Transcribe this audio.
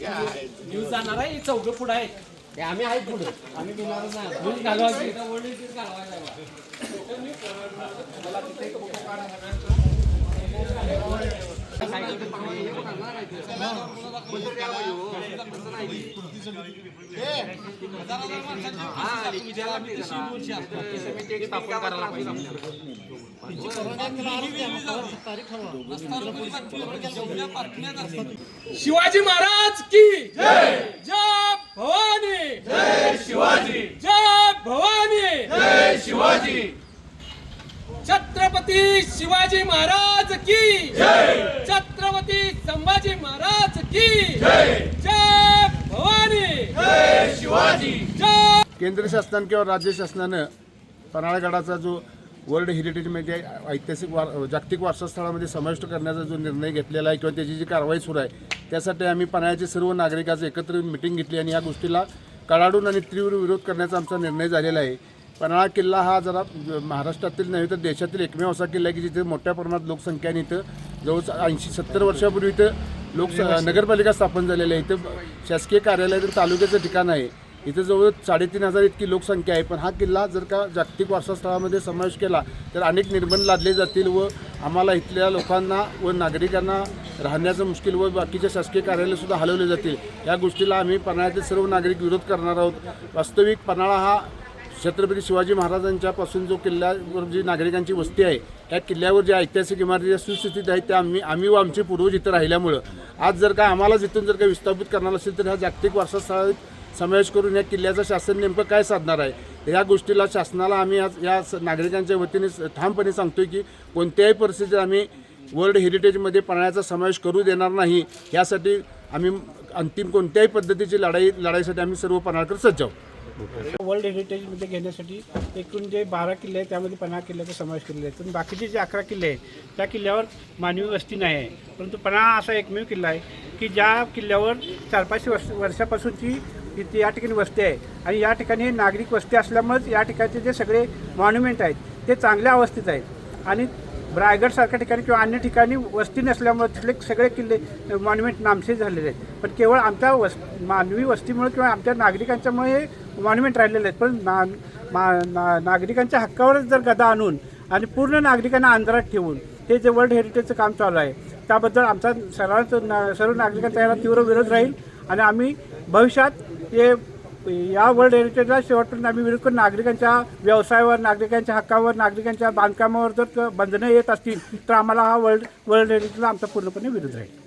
News जाणार आहे चौघ पुढे आहेत ते आम्ही आहेत पुढे आम्ही बिनारच नाही न्यूज घालवायची शिवाजी महाराज की जय जय भवानी जय शिवाजी जय भवानी जय शिवाजी छत्रपती शिवाजी महाराज की जय छत्रपती संभाजी महाराज की जय जय भवानी जय शिवाजी जय। केंद्र शासन किंवा राज्य शासनानं पन्हाळगडाचा जो वर्ल्ड हेरिटेजमध्ये ऐतिहासिक जागतिक वारसा स्थळामध्ये समाविष्ट करण्याचा जो निर्णय घेतलेला आहे किंवा त्याची जी कारवाई सुरू आहे त्यासाठी आम्ही पन्हाळ्याचे सर्व नागरिकांचं एकत्र येऊन मिटिंग घेतली आणि या गोष्टीला कडाडून आणि तीव्र विरोध करण्याचा आमचा निर्णय झालेला आहे। पन्हाळा किल्ला हा जरा महाराष्ट्रातील नव्हे तर देशातील एकमेव असा किल्ला आहे की जिथे मोठ्या प्रमाणात लोकसंख्या आहे। इथं जवळ 80-70 वर्षापूर्वी इथं नगरपालिका स्थापन झालेली आहे। इथं शासकीय कार्यालय तर तालुक्याचं ठिकाण आहे। इथं जवळ 3,500 इतकी लोकसंख्या आहे। पण हा किल्ला जर का जागतिक वारसा स्थळामध्ये समावेश केला तर अनेक निर्बंध लादले जातील व आम्हाला इथल्या लोकांना व नागरिकांना राहण्याचं मुश्किल व बाकीच्या शासकीय कार्यालयसुद्धा हलवले जातील। या गोष्टीला आम्ही पन्हाळ्यातील सर्व नागरिक विरोध करणार आहोत। वास्तविक पन्हाळा हा छत्रपती शिवाजी महाराजांच्यापासून जो किल्ल्यावर जी नागरिकांची वस्ती आहे त्या किल्ल्यावर ज्या ऐतिहासिक इमारती सुस्थितीत आहेत त्या आम्ही व आमचे पूर्वज इथं राहिल्यामुळं आज जर का आम्हाला जिथून जर का विस्थापित करणार असेल तर ह्या जागतिक वारसा स्थळात समावेश करून या किल्ल्याचं शासन नेमकं काय साधणार आहे या गोष्टीला शासनाला आम्ही आज या नागरिकांच्या वतीने ठामपणे सांगतोय की कोणत्याही परिस्थितीत आम्ही वर्ल्ड हेरिटेजमध्ये पन्हाळ्याचा समावेश करू देणार नाही। यासाठी आम्ही अंतिम कोणत्याही पद्धतीची लढाईसाठी आम्ही सर्व पन्हाळकर सज्ज आहोत। वर्ल्ड हेरिटेजमध्ये घेण्यासाठी एकूण जे 12 किल्ले आहेत त्यामध्ये पन्हाळा किल्ल्याचा समावेश केलेला आहे। पण बाकीचे जे 11 किल्ले आहेत त्या किल्ल्यावर मानवी वस्ती नाही आहे। परंतु पन्हाळा असा एकमेव किल्ला आहे की ज्या किल्ल्यावर 400-500 वर्षापासूनची इथे या ठिकाणी वस्ती आहे आणि या ठिकाणी नागरिक वस्ती असल्यामुळेच या ठिकाणचे जे सगळे मॉन्युमेंट आहेत ते चांगल्या अवस्थेत आहेत आणि रायगडसारख्या ठिकाणी किंवा अन्य ठिकाणी वस्ती नसल्यामुळे तिथले सगळे किल्ले मॉन्युमेंट नामशेष झालेले आहेत। पण केवळ आमच्या मानवी वस्तीमुळे किंवा आमच्या नागरिकांच्यामुळे हे मॉन्युमेंट राहिलेले आहेत। पण नागरिकांच्या हक्कावरच जर गदा आणून आणि पूर्ण नागरिकांना अंधारात ठेवून हे जे वर्ल्ड हेरिटेजचं काम चालू आहे त्याबद्दल आमचा सर्व नागरिकांचा याला तीव्र विरोध राहील आणि आम्ही भविष्यात या वर्ल्ड हेरिटेजला शेवटपर्यंत आम्ही विरोध करून नागरिकांच्या व्यवसायावर नागरिकांच्या हक्कावर नागरिकांच्या बांधकामावर जर बंधनं येत असतील तर आम्हाला हा वर्ल्ड हेरिटेजला आमचा पूर्णपणे विरोध राहील।